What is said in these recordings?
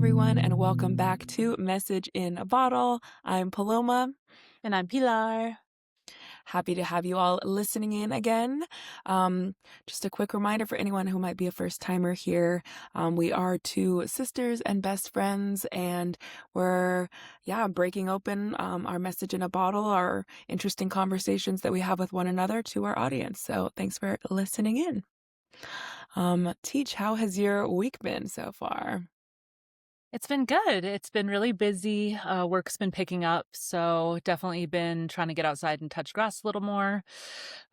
everyone, and welcome back to Message in a Bottle. I'm Paloma. And I'm Pilar. Happy to have you all listening in again. Just a quick reminder for anyone who might be a first-timer here. We are two sisters and best friends, and we're, breaking open our message in a bottle, our interesting conversations that we have with one another to our audience. So thanks for listening in. Teach, how has your week been so far? It's been good. It's been really busy. Work's been picking up. So definitely been trying to get outside and touch grass a little more.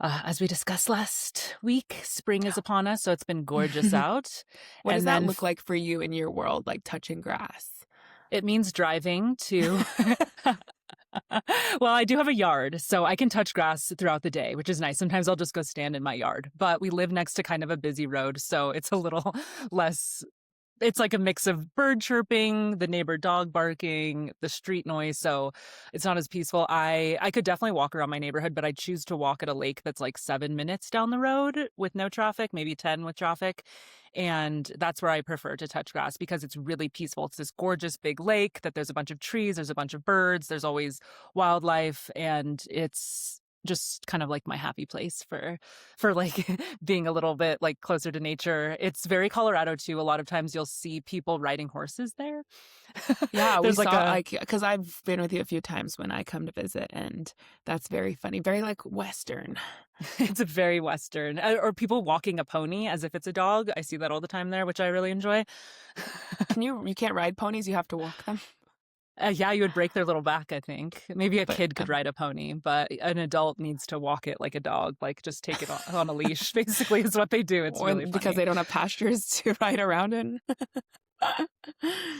As we discussed last week, spring is upon us. So it's been gorgeous out. What does And that then look like for you in your world, like touching grass? it means driving to. Well, I do have a yard, so I can touch grass throughout the day, which is nice. Sometimes I'll just go stand in my yard. But we live next to kind of a busy road. So it's a little less. It's like a mix of bird chirping, the neighbor dog barking, the street noise. So it's not as peaceful. I could definitely walk around my neighborhood, but I choose to walk at a lake that's like 7 minutes down the road with no traffic, maybe 10 with traffic. And that's where I prefer to touch grass because it's really peaceful. It's this gorgeous big lake that there's a bunch of trees, there's a bunch of birds, there's always wildlife, and it's just kind of like my happy place for like being a little bit like closer to nature. It's very Colorado too. A lot of times you'll see people riding horses there. Yeah, we There's like saw a because I've been with you a few times when I come to visit, and that's very funny, very like Western. it's a very Western, or people walking a pony as if it's a dog. I see that all the time there, which I really enjoy. You can't ride ponies, you have to walk them. Yeah, you would break their little back, I think. Maybe a But kid could ride a pony, but an adult needs to walk it like a dog, like just take it on a leash, basically, is what they do. It's or really because funny. they don't have pastures to ride around in.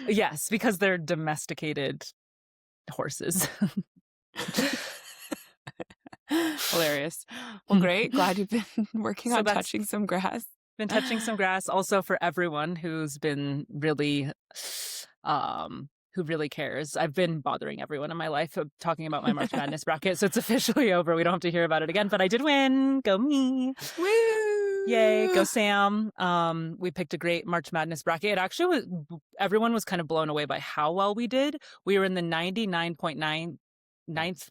Yes, because they're domesticated horses. Hilarious. Well, great. Glad you've been working So on that's touching some grass. been touching some grass. Also for everyone who's been really, who really cares. I've been bothering everyone in my life talking about my March Madness bracket, so it's officially over. We don't have to hear about it again, but I did win. Go me. Woo! Yay, go Sam. We picked a great March Madness bracket. It actually was, everyone was kind of blown away by how well we did. We were in the 99.99th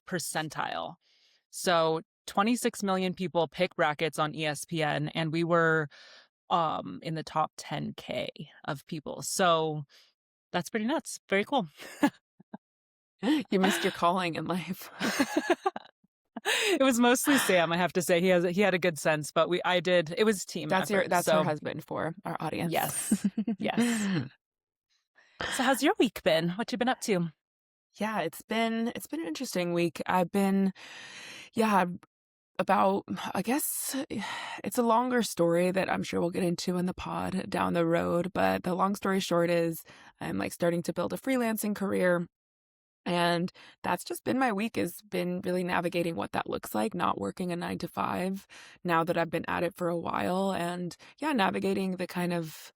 percentile. So 26 million people pick brackets on ESPN, and we were in the top 10K of people. So that's pretty nuts. Very cool. You missed your calling in life. It was mostly Sam, I have to say. He had a good sense, but it was team That's effort. that's her husband for our audience. Yes. Yes. So how's your week been? What you been up to? Yeah, it's been an interesting week. I've been, about, I guess it's a longer story that I'm sure we'll get into in the pod down the road. But the long story short is I'm like starting to build a freelancing career. And that's just been my week, has been really navigating what that looks like, not working a 9 to 5 now that I've been at it for a while. And navigating the kind of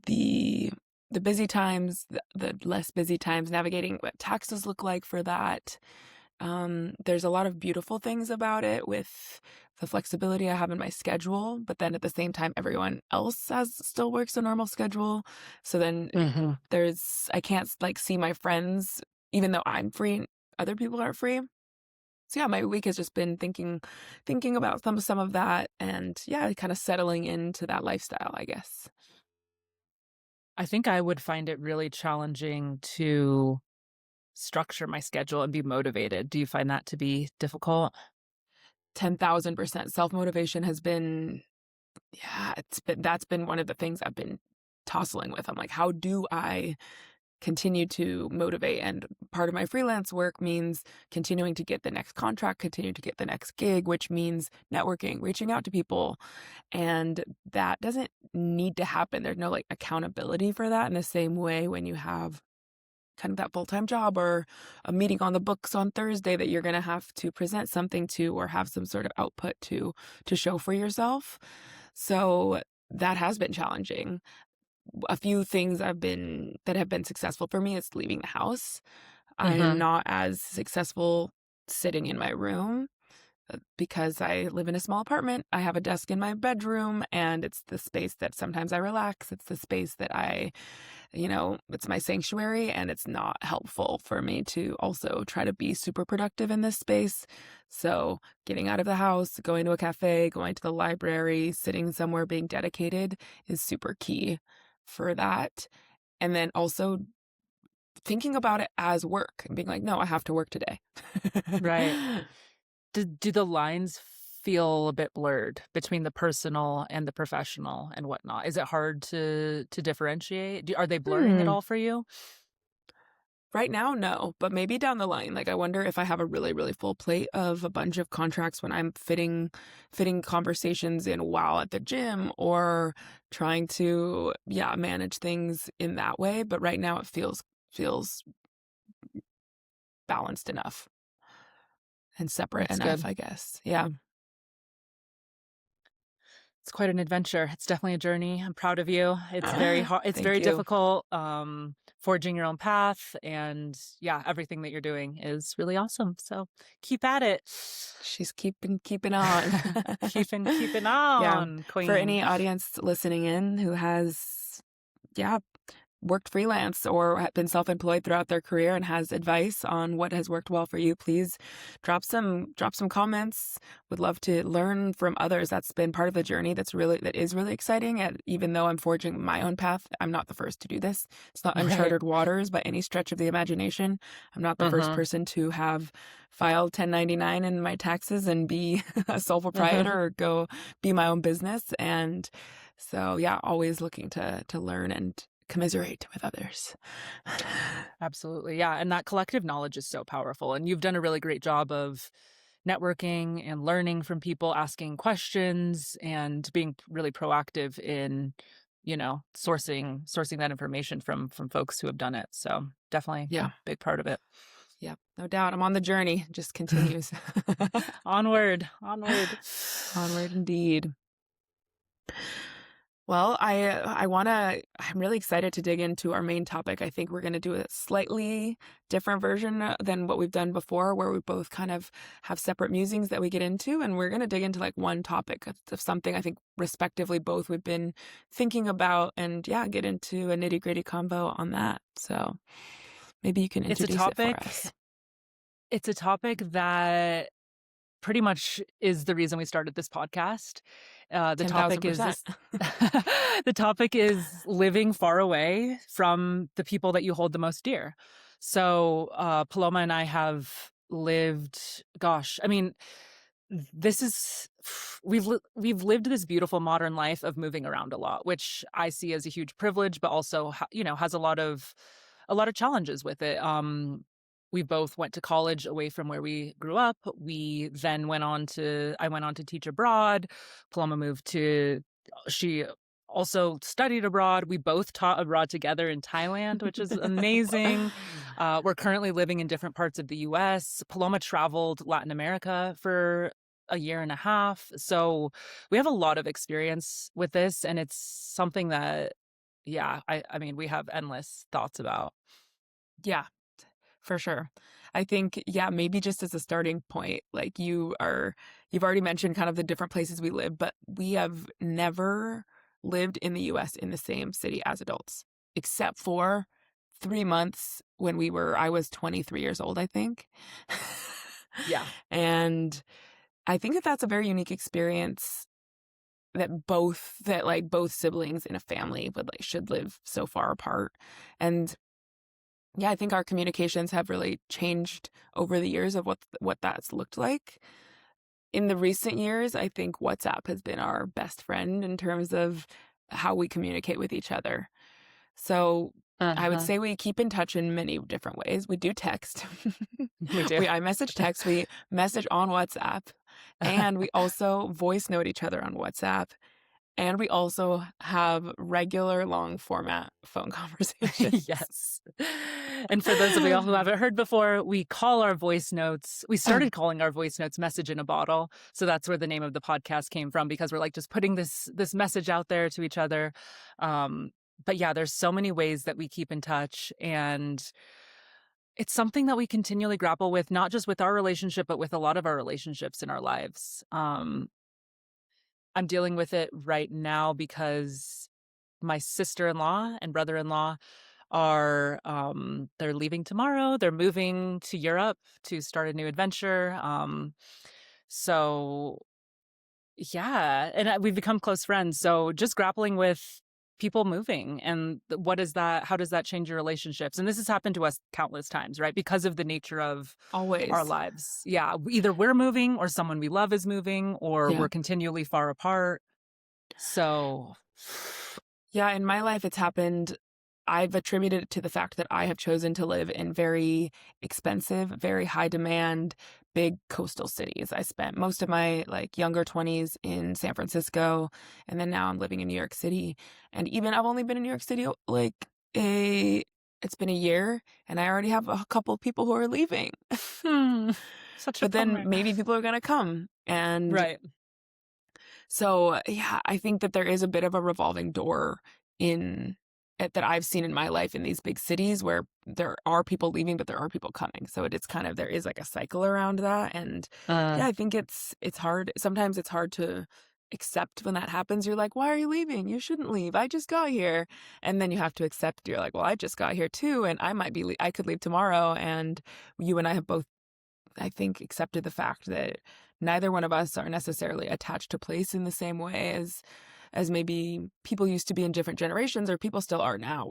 the busy times, the less busy times, navigating what taxes look like for that. There's a lot of beautiful things about it with the flexibility I have in my schedule, but then at the same time, everyone else still works a normal schedule. So then I can't like see my friends, even though I'm free, other people aren't free. So my week has just been thinking about some of that, and kind of settling into that lifestyle, I guess. I think I would find it really challenging to structure my schedule and be motivated. Do you find that to be difficult? 10,000%. Self-motivation has been, that's been one of the things I've been tossing with. I'm like, how do I continue to motivate? And part of my freelance work means continuing to get the next contract, continue to get the next gig, which means networking, reaching out to people. And that doesn't need to happen. There's no like accountability for that in the same way when you have kind of that full-time job or a meeting on the books on Thursday that you're going to have to present something to or have some sort of output to show for yourself. So that has been challenging. A few things that have been successful for me is leaving the house. I'm not as successful sitting in my room. because I live in a small apartment, I have a desk in my bedroom, and it's the space that sometimes I relax. It's the space that it's my sanctuary, and it's not helpful for me to also try to be super productive in this space. So getting out of the house, going to a cafe, going to the library, sitting somewhere, being dedicated is super key for that. And then also thinking about it as work and being like, no, I have to work today. Right. Do the lines feel a bit blurred between the personal and the professional and whatnot? Is it hard to differentiate? Are they blurring at Hmm. all for you? Right now, no, but maybe down the line. Like, I wonder if I have a really, really full plate of a bunch of contracts when I'm fitting conversations in while at the gym or trying to, yeah, manage things in that way. But right now, it feels balanced enough and separate That's enough, good. I guess. Yeah. It's quite an adventure. It's definitely a journey. I'm proud of you. It's very hard. It's Thank very you. difficult. Forging your own path, and yeah, everything that you're doing is really awesome. So keep at it. She's keeping on. Keeping Yeah. on, For queen. any audience listening in who has, yeah, worked freelance or been self-employed throughout their career and has advice on what has worked well for you, please drop some comments. Would love to learn from others. That's been part of the journey that is really exciting. And even though I'm forging my own path, I'm not the first to do this. It's not Right. uncharted waters by any stretch of the imagination. I'm not the first Uh-huh. person to have filed 1099 in my taxes and be a sole Uh-huh. proprietor or go be my own business. And so, yeah, always looking to learn and commiserate with others. Absolutely. Yeah. And that collective knowledge is so powerful. And you've done a really great job of networking and learning from people, asking questions, and being really proactive in, sourcing that information from folks who have done it. So definitely a Yeah, big part of it. yeah, no doubt. I'm on the journey. Just continues. Onward, onward. Onward indeed. Well, I'm really excited to dig into our main topic. I think we're going to do a slightly different version than what we've done before, where we both kind of have separate musings that we get into. And we're going to dig into like one topic of something I think respectively both we've been thinking about and yeah, get into a nitty gritty combo on that. So maybe you can It's a introduce it for topic. us. It's a topic that pretty much is the reason we started this podcast. The topic is 10,000%. this. The topic is living far away from the people that you hold the most dear. So Paloma and I have lived. Gosh, I mean, this is we've lived this beautiful modern life of moving around a lot, which I see as a huge privilege, but also has a lot of challenges with it. We both went to college away from where we grew up. I went on to teach abroad. Paloma she also studied abroad. We both taught abroad together in Thailand, which is amazing. We're currently living in different parts of the US. Paloma traveled Latin America for a year and a half. So we have a lot of experience with this, and it's something that, yeah, I mean, we have endless thoughts about. Yeah, for sure. I think, yeah, maybe just as a starting point, like you've already mentioned kind of the different places we live, but we have never lived in the US in the same city as adults, except for 3 months when I was 23 years old, I think. Yeah. And I think that that's a very unique experience that both siblings in a family should live so far apart. And yeah, I think our communications have really changed over the years of what that's looked like. In the recent years, I think WhatsApp has been our best friend in terms of how we communicate with each other. So I would Uh-huh. say we keep in touch in many different ways. We do text. We do. We iMessage text, we message on WhatsApp, and we also voice note each other on WhatsApp. And we also have regular long format phone conversations. Yes. And for those of y'all who haven't heard before, we started calling our voice notes message in a bottle. So that's where the name of the podcast came from, because we're like just putting this message out there to each other. But yeah, there's so many ways that we keep in touch, and It's something that we continually grapple with, not just with our relationship, but with a lot of our relationships in our lives. I'm dealing with it right now because my sister-in-law and brother-in-law are, they're leaving tomorrow. They're moving to Europe to start a new adventure. So yeah, and we've become close friends. So just grappling with people moving and what is that? How does that change your relationships? And this has happened to us countless times, right? Because of the nature of our Always. lives. Yeah, either we're moving or someone we love is moving or Yeah. we're continually far apart. So, Yeah, in my life, it's happened. I've attributed it to the fact that I have chosen to live in very expensive, very high demand, big coastal cities. I spent most of my like younger 20s in San Francisco, and then now I'm living in New York City. And even I've only been in New York City like a it's been a year, and I already have a couple of people who are leaving. hmm, such a But then bummer. maybe people are going to come. And Right. so, yeah, I think that there is a bit of a revolving door in that I've seen in my life in these big cities where there are people leaving, but there are people coming. So it is kind of there is like a cycle around that. And Uh, yeah, I think it's hard. Sometimes it's hard to accept when that happens. You're like, why are you leaving? You shouldn't leave. I just got here. And then you have to accept you're like, well, I just got here too. And I might be, I could leave tomorrow. And you and I have both I think, accepted the fact that neither one of us are necessarily attached to place in the same way as maybe people used to be in different generations or people still are now.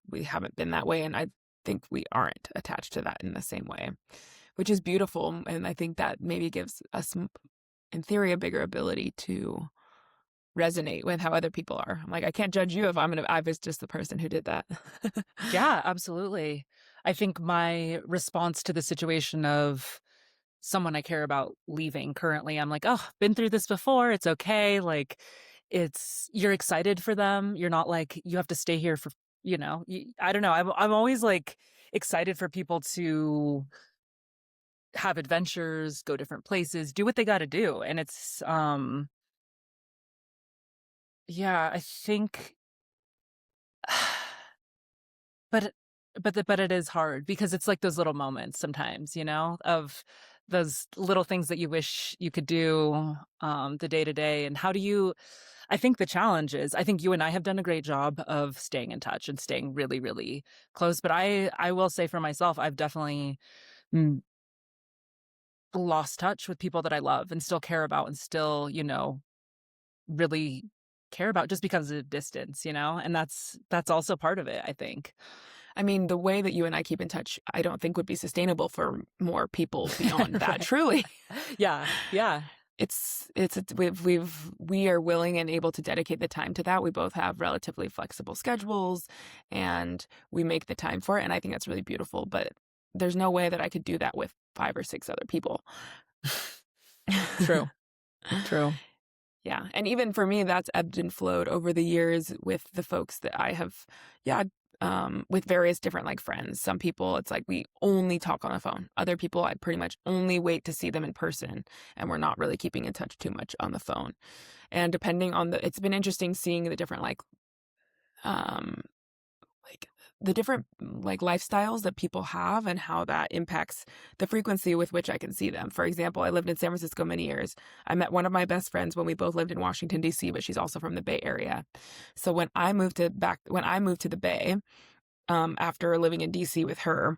We haven't been that way, and I think we aren't attached to that in the same way, which is beautiful. And I think that maybe gives us, in theory, a bigger ability to resonate with how other people are. I'm like, I can't judge you if I was just the person who did that. yeah, absolutely. I think my response to the situation of someone I care about leaving currently, I'm like, "Oh, been through this before. It's okay." Like, you're excited for them. You're not like, "You have to stay here for," I don't know. I'm always like excited for people to have adventures, go different places, do what they got to do. And yeah, I think but but it is hard because it's like those little moments sometimes, of those little things that you wish you could do, the day to day. And how do you I think the challenge is I think you and I have done a great job of staying in touch and staying really, really close. But I will say for myself, I've definitely mm, lost touch with people that I love and still care about and still, really care about just because of distance, and that's also part of it, I think. I mean, the way that you and I keep in touch, I don't think would be sustainable for more people beyond that. Right. Truly, Yeah, yeah. we are willing and able to dedicate the time to that. We both have relatively flexible schedules, and we make the time for it. And I think that's really beautiful. But there's no way that I could do that with 5 or 6 other people. True, true. Yeah, and even for me, that's ebbed and flowed over the years with the folks that I have, yeah, with various different like friends. Some people, it's like we only talk on the phone. Other people, I pretty much only wait to see them in person, and we're not really keeping in touch too much on the phone. And depending on it's been interesting seeing the different um, like the different like lifestyles that people have and how that impacts the frequency with which I can see them. For example, I lived in San Francisco many years. I met one of my best friends when we both lived in Washington D.C., but she's also from the Bay Area. So when I moved to the Bay, after living in D.C. with her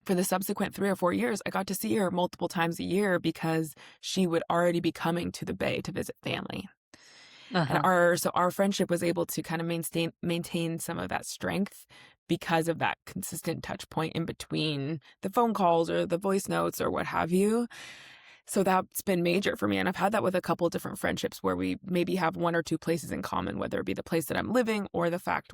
for the subsequent 3 or 4 years, I got to see her multiple times a year because she would already be coming to the Bay to visit family. And Uh-huh. our friendship was able to kind of maintain some of that strength because of that consistent touch point in between the phone calls or the voice notes or what have you. So that's been major for me. And I've had that with a couple of different friendships where we maybe have 1 or 2 places in common, whether it be the place that I'm living or the fact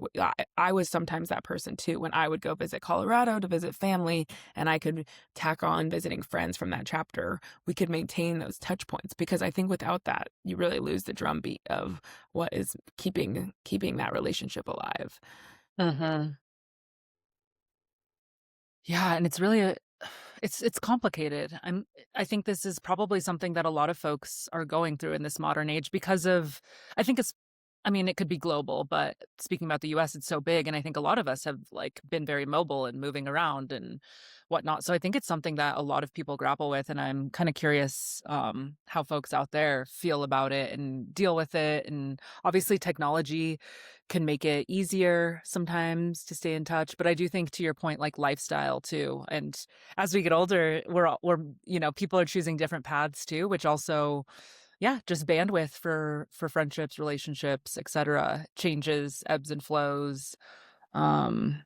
I was sometimes that person too. When I would go visit Colorado to visit family and I could tack on visiting friends from that chapter, we could maintain those touch points because I think without that, you really lose the drumbeat of what is keeping that relationship alive. Uh-huh. Yeah, and it's really it's complicated. I think this is probably something that a lot of folks are going through in this modern age because of I think it's I mean, it could be global, but speaking about the US, it's so big, and I think a lot of us have, like, been very mobile and moving around and whatnot, so I think it's something that a lot of people grapple with, and I'm kinda curious, how folks out there feel about it and deal with it, and obviously technology can make it easier sometimes to stay in touch, but I do think to your point, like, lifestyle too, and as we get older, people are choosing different paths too, which also yeah, just bandwidth for friendships, relationships, etcetera, changes, ebbs and flows. Um,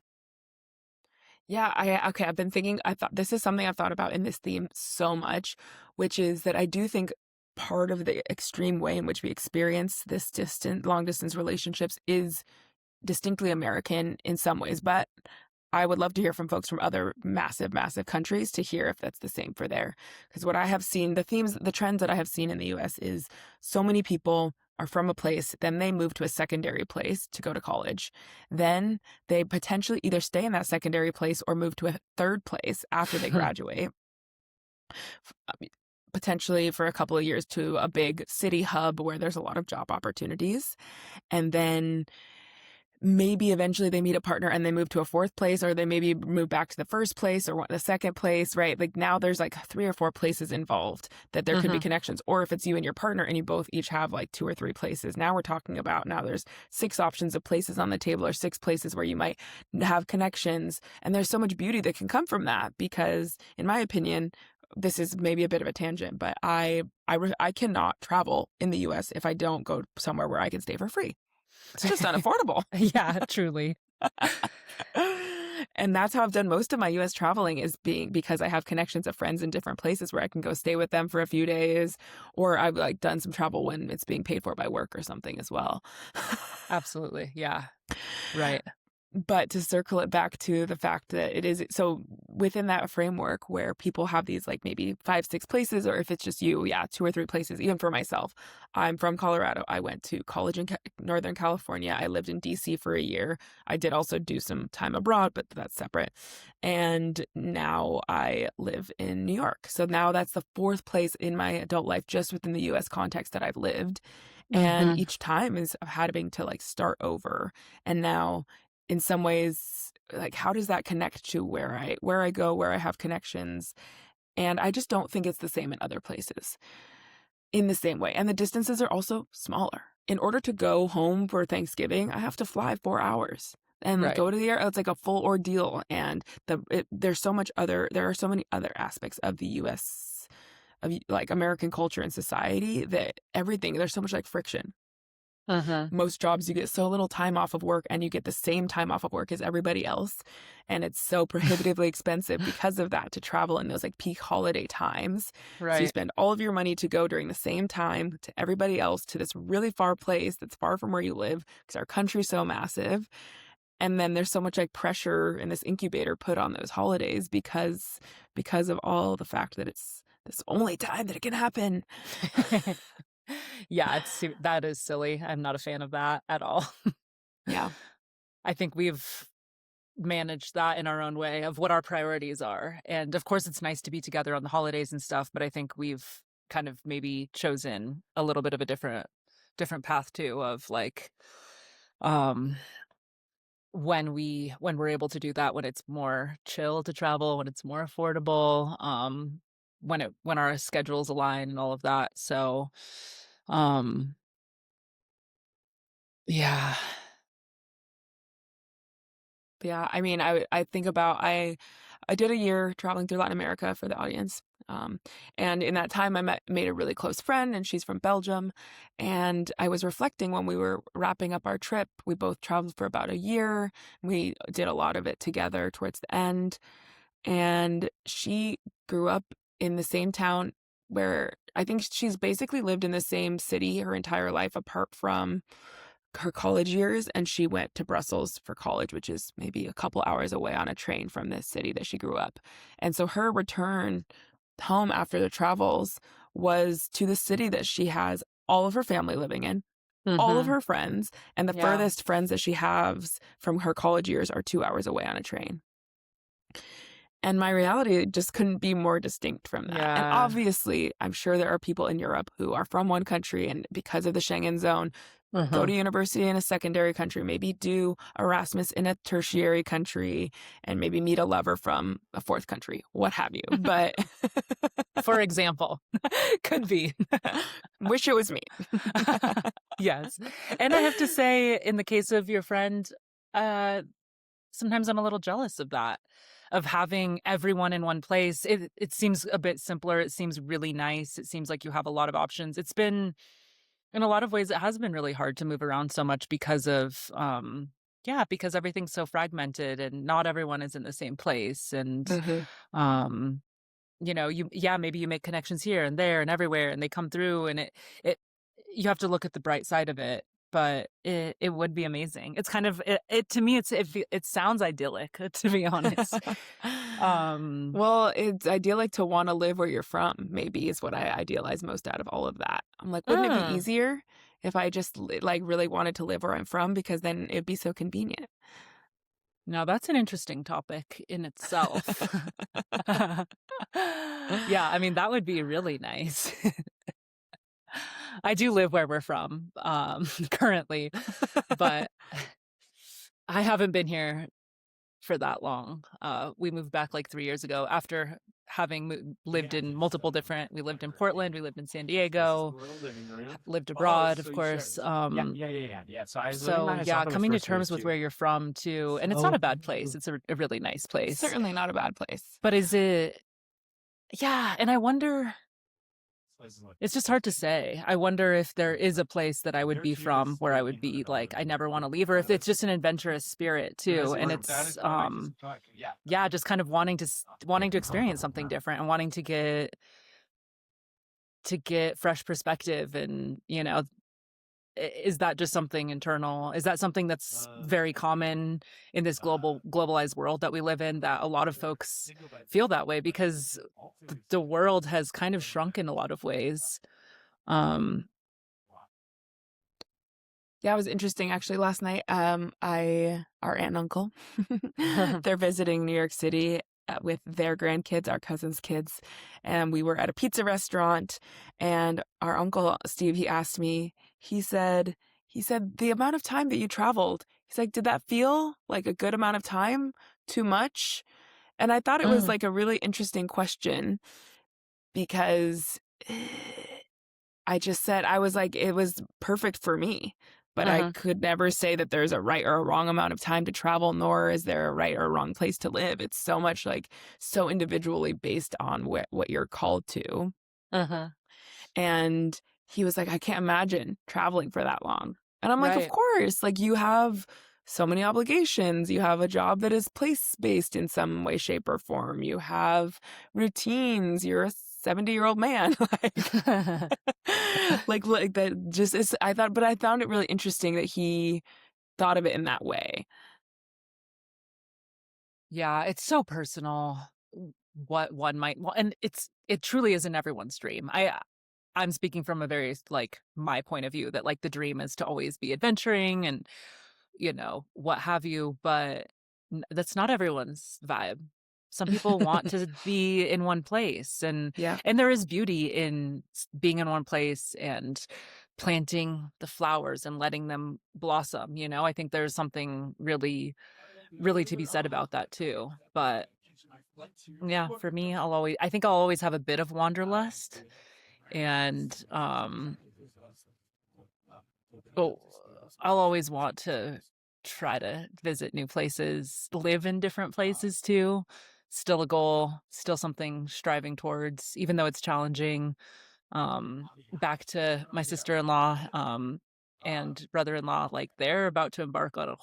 Yeah, okay, I've been thinking I thought this is something I've thought about in this theme so much, which is that I do think part of the extreme way in which we experience this distant long distance relationships is distinctly American in some ways, but I would love to hear from folks from other massive, massive countries to hear if that's the same for there. Because what I have seen, the trends that I have seen in the US is so many people are from a place, then they move to a secondary place to go to college. Then they potentially either stay in that secondary place or move to a third place after they graduate, I mean, potentially for a couple of years to a big city hub where there's a lot of job opportunities. And then maybe eventually they meet a partner and they move to a fourth place, or they maybe move back to the first place or the second place, right? Like now there's like three or four places involved that there could be mhm, connections. Or if it's you and your partner and you both each have like two or three places, now we're talking about now there's six options of places on the table, or six places where you might have connections. And there's so much beauty that can come from that because, in my opinion, this is maybe a bit of a tangent, but I cannot travel in the US if I don't go somewhere where I can stay for free. It's just unaffordable. yeah, truly. And that's how I've done most of my US traveling is being because I have connections of friends in different places where I can go stay with them for a few days, or I've like done some travel when it's being paid for by work or something as well. Absolutely, yeah, right. But to circle it back to the fact that it is so within that framework where people have these like maybe five, six places, or if it's just you, yeah, two or three places, even for myself. I'm from Colorado. I went to college in Northern California. I lived in DC for a year. I did also do some time abroad, but that's separate. And now I live in New York. So now that's the fourth place in my adult life, just within the US context that I've lived. And Mhm, each time is having to like start over. And now in some ways, like, how does that connect to where I go, where I have connections? And I just don't think it's the same in other places in the same way. And the distances are also smaller. In order to go home for Thanksgiving, I have to fly 4 hours and right. go to the air. It's like a full ordeal. And there are so many other aspects of the US, like American culture and society that there's so much like friction. Mhm, Most jobs, you get so little time off of work and you get the same time off of work as everybody else. And it's so prohibitively expensive because of that to travel in those like peak holiday times. So you right. spend all of your money to go during the same time to everybody else to this really far place that's far from where you live because our country's so massive. And then there's so much like pressure in this incubator put on those holidays because of all the fact that it's this only time that it can happen. Yeah, that is silly. I'm not a fan of that at all. Yeah. I think we've managed that in our own way of what our priorities are, and of course, it's nice to be together on the holidays and stuff, but I think we've kind of maybe chosen a little bit of a different path too of, like, um, when we're able to do that, when it's more chill to travel, when it's more affordable, when our schedules align and all of that, so, um, yeah. Yeah, I mean, I think about I did a year traveling through Latin America for the audience. And in that time, made a really close friend, and she's from Belgium. And I was reflecting when we were wrapping up our trip. We both traveled for about a year. We did a lot of it together towards the end. And she grew up in the same town where I think she's basically lived in the same city her entire life, apart from her college years, and she went to Brussels for college, which is maybe a couple hours away on a train from this city that she grew up. And so her return home after the travels was to the city that she has all of her family living in, all of Mhm. her friends, and the Yeah. furthest friends that she has from her college years are 2 hours away on a train. And my reality just couldn't be more distinct from that. And Yeah. obviously, I'm sure there are people in Europe who are from one country and because of the Schengen zone Go Uh-huh. to university in a secondary country, maybe do Erasmus in a tertiary country, and maybe meet a lover from a fourth country, what have you. But For example, could be. wish it was me. Yes. And I have to say, in the case of your friend, uh, sometimes I'm a little jealous of that, of having everyone in one place. It seems a bit simpler. It seems really nice. It seems like you have a lot of options. It's been in a lot of ways, it has been really hard to move around so much because of, yeah, because everything's so fragmented and not everyone is in the same place. And, Mhm. um, yeah, maybe you make connections here and there and everywhere and they come through and it, you have to look at the bright side of it, but it would be amazing. It's kind of, it to me, it sounds idyllic, to be honest. Um, Well, it's idyllic to wanna live where you're from, maybe is what I idealize most out of all of that. I'm like, wouldn't it be mm, easier if I just like, really wanted to live where I'm from because then it'd be so convenient. Now that's an interesting topic in itself. Yeah, I mean, that would be really nice. I do live where we're from, currently, but I haven't been here for that long. We moved back like 3 years ago after having lived in multiple different we lived in Portland, we lived in San Diego, lived abroad, of course. So yeah, coming to terms with where you're from too, and it's not a bad place. It's a really nice place. Certainly not a bad place. But is it yeah, and I wonder it's just hard to say. I wonder if there is a place that I would be from where I would be like, I never want to leave, or if it's just an adventurous spirit too. And it's yeah, just kind of wanting to experience something different and wanting to get fresh perspective and, is that just something internal? Is that something that's very common in this globalized world that we live in, that a lot of folks feel that way because the world has kind of shrunk in a lot of ways. Um, Yeah, it was interesting actually last night. Our aunt and uncle, they're visiting New York City with their grandkids, our cousin's kids, and we were at a pizza restaurant. And our uncle Steve, he asked me, he said the amount of time that you traveled. He's like, did that feel like a good amount of time? Too much? And I thought it was mm, like a really interesting question because I just said I was like, it was perfect for me, but I uh-huh, could never say that there's a right or a wrong amount of time to travel, nor is there a right or a wrong place to live. It's so much like so individually based on what you're called to. uh-huh. And he was like, I can't imagine traveling for that long. And I'm like, of Right. course, like you have so many obligations. You have a job that is place based in some way, shape, or form. You have routines. You're a 70-year-old man. Like that just is I thought but I found it really interesting that he thought of it in that way. Yeah, it's so personal what one might want, and it truly isn't everyone's dream. I'm speaking from a very like my point of view that like the dream is to always be adventuring and what have you, but that's not everyone's vibe. Some people want to be in one place, and Yeah. there is beauty in being in one place and planting the flowers and letting them blossom. I think there's something really really to be said about that too. But yeah, for me, I think I'll always have a bit of wanderlust and oh, I'll always want to try to visit new places, live in different places too. Still a goal, still something striving towards, even though it's challenging. Back to my sister-in-law, and brother-in-law, like they're about to embark on a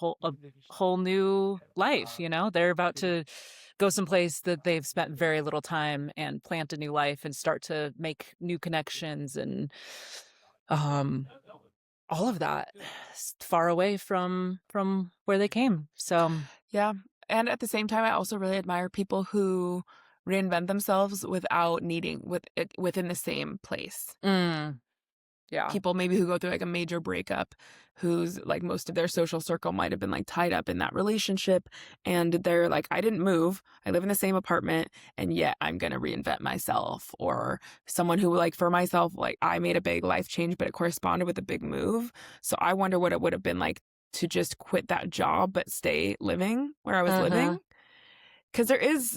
whole new life, They're about to go someplace that they've spent very little time and plant a new life and start to make new connections and um all of that far away from where they came. So, Yeah, and at the same time, I also really admire people who reinvent themselves without needing within the same place. mm, Yeah. people maybe who go through like a major breakup, who's like most of their social circle might have been like tied up in that relationship, and they're like, I didn't move, I live in the same apartment, and yet I'm gonna reinvent myself. Or someone who, like, for myself, like, I made a big life change, but it corresponded with a big move, so I wonder what it would have been like to just quit that job but stay living where I was Mhm. living. Because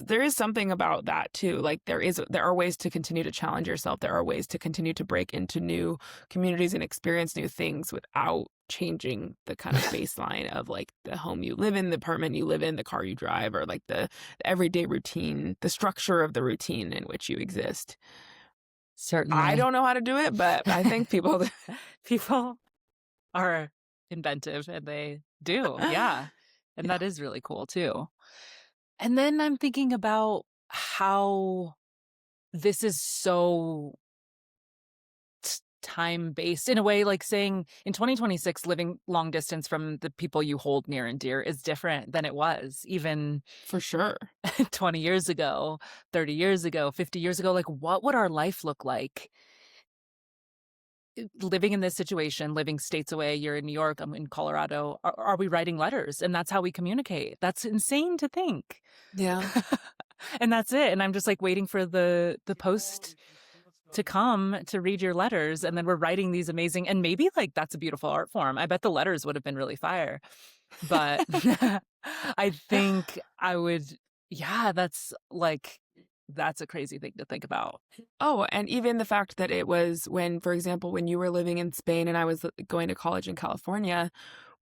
there is something about that too. Like, there are ways to continue to challenge yourself. There are ways to continue to break into new communities and experience new things without changing the kind of baseline of like the home you live in, the apartment you live in, the car you drive, or like the everyday routine, the structure of the routine in which you exist. I Certainly. don't know how to do it, but I think people People are inventive and they do. Yeah. And yeah, that is really cool too. And then I'm thinking about how this is so time based in a way, like saying in 2026, living long distance from the people you hold near and dear is different than it was even for sure. 20 years ago, 30 years ago, 50 years ago. Like, what would our life look like living in this situation, living states away? You're in New York, I'm in Colorado. Are we writing letters? And that's how we communicate. That's insane to think. Yeah. And that's it. And I'm just like waiting for the post to come to read your letters. And then we're writing these amazing, and maybe like that's a beautiful art form. I bet the letters would have been really fire. But I think I would, yeah, that's a crazy thing to think about. Oh, and even the fact that it was when, for example, when you were living in Spain and I was going to college in California,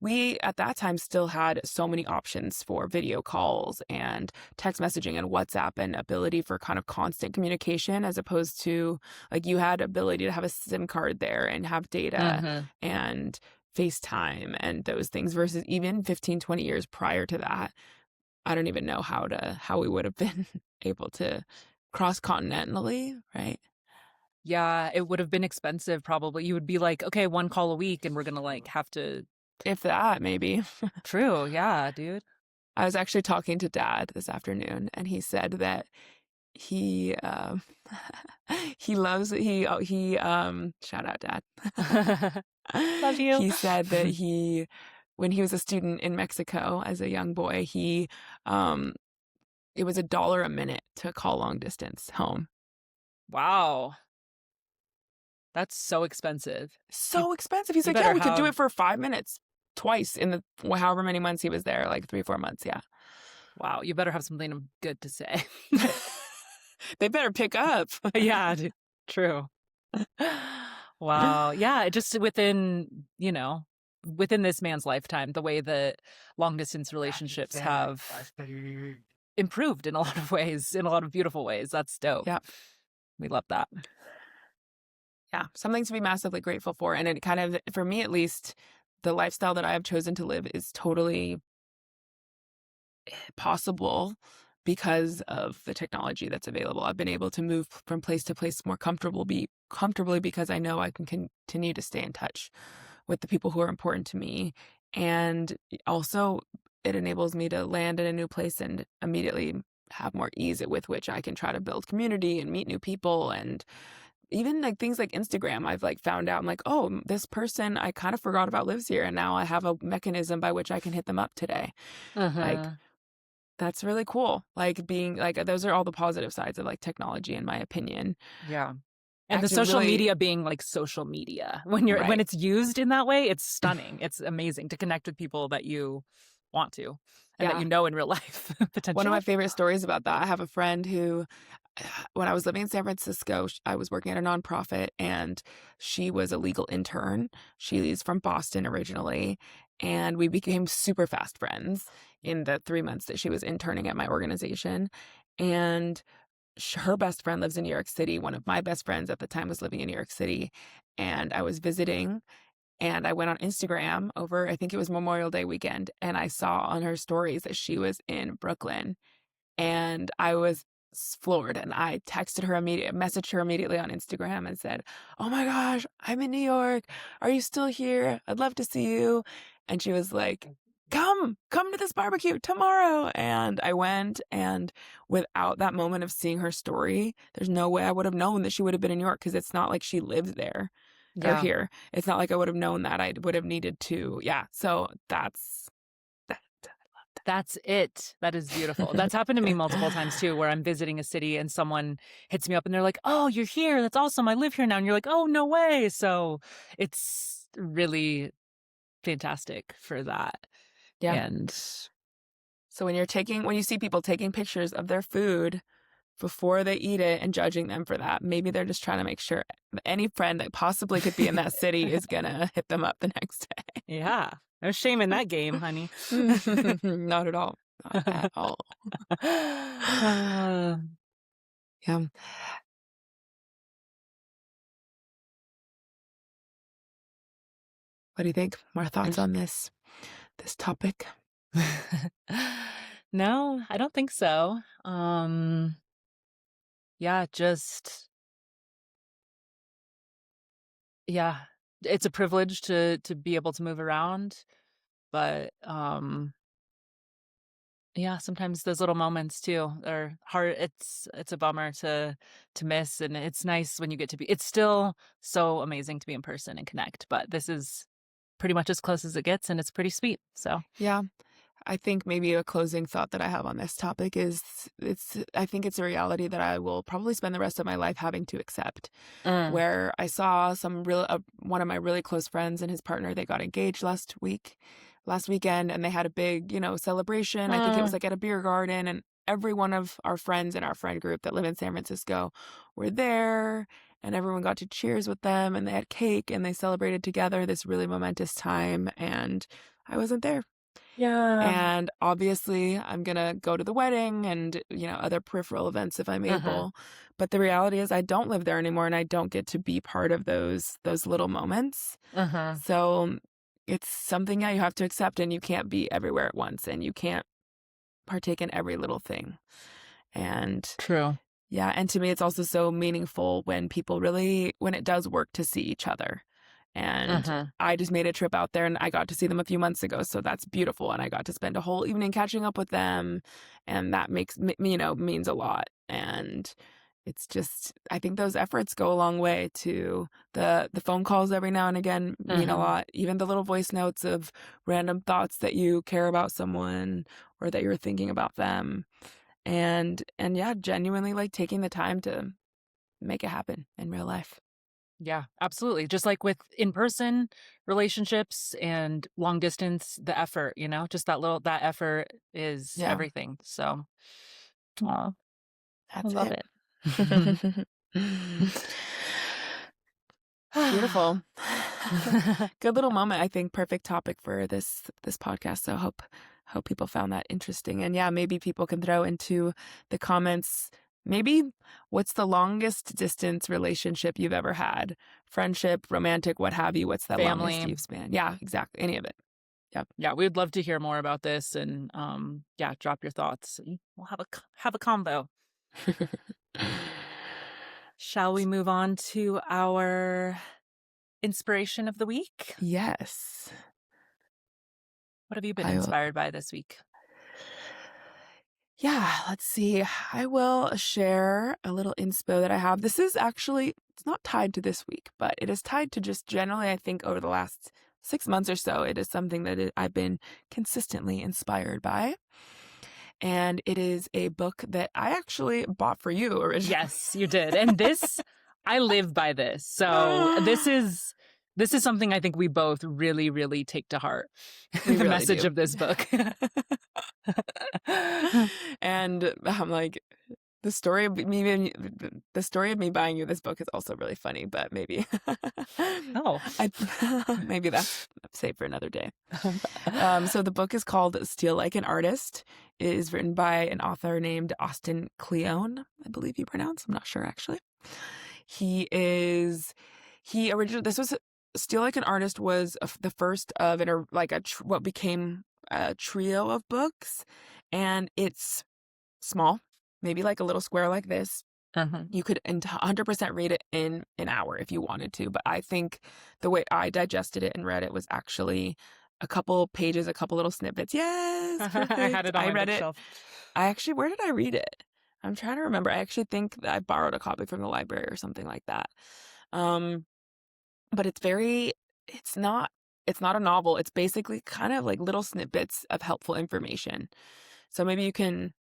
we at that time still had so many options for video calls and text messaging and WhatsApp and ability for kind of constant communication, as opposed to like you had ability to have a SIM card there and have data Hmm. and FaceTime and those things versus even 15, 20 years prior to that. I don't even know how we would have been able to cross continentally, right? Yeah, it would have been expensive probably. You would be like, okay, one call a week and we're gonna like have to. If that, maybe. True, yeah, dude. I was actually talking to Dad this afternoon, and he said that he he loves shout out Dad. Love you. He said that when he was a student in Mexico as a young boy, um it was $1 a minute to call long distance home. Wow, that's so expensive. You So expensive. He's you like, yeah, better we could do have. it for 5 minutes twice in the however many months he was there, like 3, 4 months. Yeah. Wow, you better have something good to say. They better pick up. Yeah, true. Wow. Yeah, just within this man's lifetime, the way that long distance relationships have improved in a lot of ways, in a lot of beautiful ways. That's dope. Yeah. We love that. Yeah. Something to be massively grateful for. And it kind of, for me at least, the lifestyle that I have chosen to live is totally possible because of the technology that's available. I've been able to move from place to place more comfortably because I know I can continue to stay in touch with the people who are important to me. And also it enables me to land in a new place and immediately have more ease with which I can try to build community and meet new people. And even like things like Instagram, I've like found out, I'm like, oh, this person I kind of forgot about lives here. And now I have a mechanism by which I can hit them up today. Like, Uh-huh. that's really cool. Like being like those are all the positive sides of like technology in my opinion. Yeah. And the Actually social really media being like social media. When right. it's used in that way, it's stunning. It's amazing to connect with people that you want to and that you Yeah. know in real life, One of my potentially. favorite stories about that, I have a friend who when I was living in San Francisco, I was working at a nonprofit and she was a legal intern. She's from Boston originally, and we became super fast friends in the 3 months that she was interning at my organization. And her best friend lives in New York City. One of my best friends at the time was living in New York City. And I was visiting and I went on Instagram over, I think it was Memorial Day weekend. And I saw on her stories that she was in Brooklyn. And I was floored. And I messaged her immediately on Instagram and said, oh my gosh, I'm in New York. Are you still here? I'd love to see you. And she was like, come to this barbecue tomorrow. And I went, and without that moment of seeing her story, there's no way I would have known that she would have been in New York because it's not like she lived there. or Yeah. here. It's not like I would have known that. I would have needed to. Yeah. So that's that. That's it. That is beautiful. That's happened to me multiple times too, where I'm visiting a city and someone hits me up and they're like, "Oh, you're here. That's awesome. I live here now." And you're like, "Oh, no way." So it's really fantastic for that. Yeah. And So when you see people taking pictures of their food before they eat it and judging them for that, maybe they're just trying to make sure any friend that possibly could be in that city is gonna hit them up the next day. yeah, no shame in that game, honey. Not at all. Not at all. Yeah. What do you think? More thoughts on this topic? No, I don't think so. Yeah, just yeah, it's a privilege to be able to move around, but yeah, sometimes those little moments too are hard. It's a bummer to miss, and it's nice when you get to be. It's still so amazing to be in person and connect, but this is pretty much as close as it gets, and it's pretty sweet. So, Yeah. I think maybe a closing thought that I have on this topic is I think it's a reality that I will probably spend the rest of my life having to accept. mm. Where I saw one of my really close friends and his partner, they got engaged last weekend, and they had a big, celebration. I think it was Mm. like at a beer garden, and every one of our friends in our friend group that live in San Francisco were there, and everyone got to cheers with them, and they had cake, and they celebrated together this really momentous time, and I wasn't there. Yeah. And obviously, I'm gonna go to the wedding and, other peripheral events if I'm Mhm. able. But the reality is I don't live there anymore and I don't get to be part of those little moments. Mhm. So it's something that you have to accept, and you can't be everywhere at once, and you can't partake in every little thing. And True. yeah, and to me it's also so meaningful when when it does work to see each other. And Mhm. I just made a trip out there and I got to see them a few months ago. So that's beautiful. And I got to spend a whole evening catching up with them. And that means a lot. And it's just, I think those efforts go a long way to the phone calls every now and again mean a Mhm. lot. Even the little voice notes of random thoughts that you care about someone or that you're thinking about them. And yeah, genuinely like taking the time to make it happen in real life. Yeah, absolutely. Just like with in-person relationships and long distance, the effort, just that effort is Yeah, everything. So, aw, I that's love it. it. Beautiful. Good little moment. I think perfect topic for this podcast. So hope people found that interesting. And yeah, maybe people can throw into the comments maybe what's the longest distance relationship you've ever had? Friendship, romantic, what have you? What's the longest Family. you've spanned? Yeah, exactly. Any of it. Yep. Yeah, we'd love to hear more about this and yeah, drop your thoughts. And we'll have a combo. Shall we move on to our inspiration of the week? Yes. What have you been I will. inspired by this week? Yeah, let's see. I will share a little inspo that I have. This is actually, it's not tied to this week, but it is tied to just generally, I think, over the last 6 months or so. It is something that I've been consistently inspired by. And it is a book that I actually bought for you originally. Yes, you did. And this, I live by this. So this is something I think we both really, really take to heart. We The really message do. of this book. And I'm like, the story of me buying you this book is also really funny, but maybe Oh. maybe that's safe for another day. So the book is called Steal Like an Artist. It is written by an author named Austin Kleon, I believe you pronounce. I'm not sure actually. He originally, this was Steal Like an Artist was the first of what became a trio of books, and it's small, maybe like a little square like this. Mhm. You could 100% read it in an hour if you wanted to, but I think the way I digested it and read it was actually a couple pages, a couple little snippets. Yes, I had perfect. it on I my read it. bookshelf. Where did I read it? I'm trying to remember. I actually think that I borrowed a copy from the library or something like that. Um, but it's not a novel. It's basically kind of like little snippets of helpful information. So maybe you can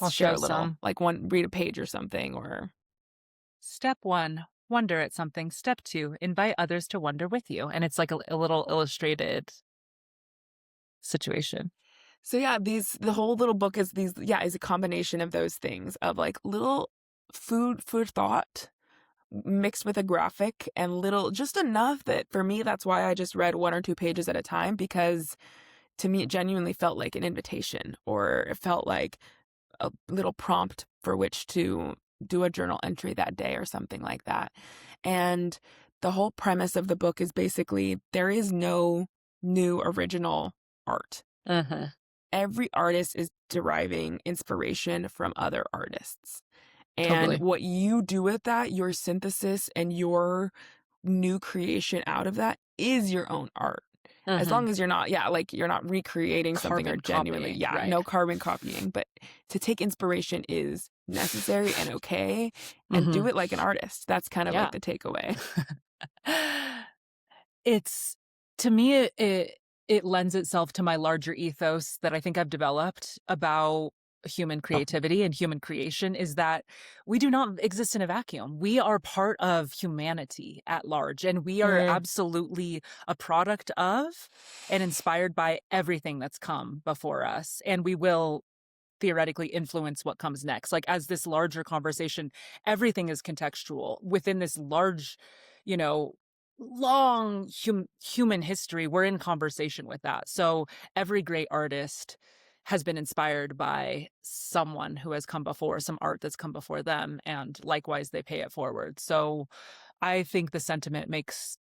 I'll share share a little, some. like read a page or something, or Step one, wonder at something. Step two, invite others to wonder with you. And it's like a little illustrated situation. so yeah, the whole little book is is a combination of those things of like little food for thought mixed with a graphic and little just enough that for me that's why I just read 1 or 2 pages at a time, because to me it genuinely felt like an invitation, or it felt like a little prompt for which to do a journal entry that day or something like that. And the whole premise of the book is basically there is no new original art. Uh-huh. Every artist is deriving inspiration from other artists. And Totally. what you do with that, your synthesis and your new creation out of that is your own art. As Uh-huh. long as you're not, yeah, like you're not recreating something or Carbon genuinely, copying, yeah, right. no carbon copying. But to take inspiration is necessary and okay. And Mm-hmm. do it like an artist. That's kind of like Yeah. the takeaway. It's to me it lends itself to my larger ethos that I think I've developed about human creativity and human creation is that we do not exist in a vacuum. We are part of humanity at large, and we are Mm, absolutely a product of and inspired by everything that's come before us. And we will theoretically influence what comes next. Like as this larger conversation, everything is contextual within this large, you know, long human history. We're in conversation with that. So every great artist has been inspired by someone who has come before, some art that's come before them, and likewise they pay it forward. So I think the sentiment makes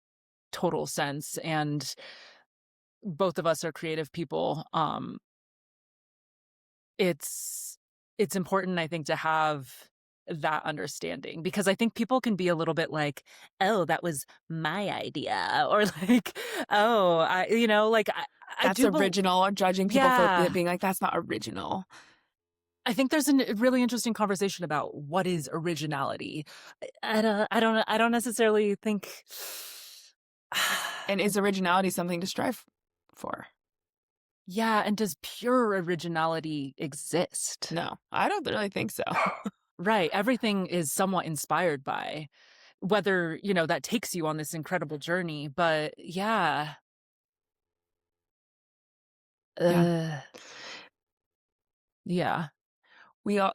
total sense, and both of us are creative people. It's it's important, I think, to have that understanding because I think people can be a little bit like, "Oh, that was my idea," or like, "Oh, like I that's do bel original, or judging people for yeah. being like, that's not original. I think there's a really interesting conversation about what is originality. I don't necessarily think And is originality something to strive for? yeah, and does pure originality exist? No, I don't really think so. Right, everything is somewhat inspired by whether, that takes you on this incredible journey, but yeah. Yeah. Uh, yeah.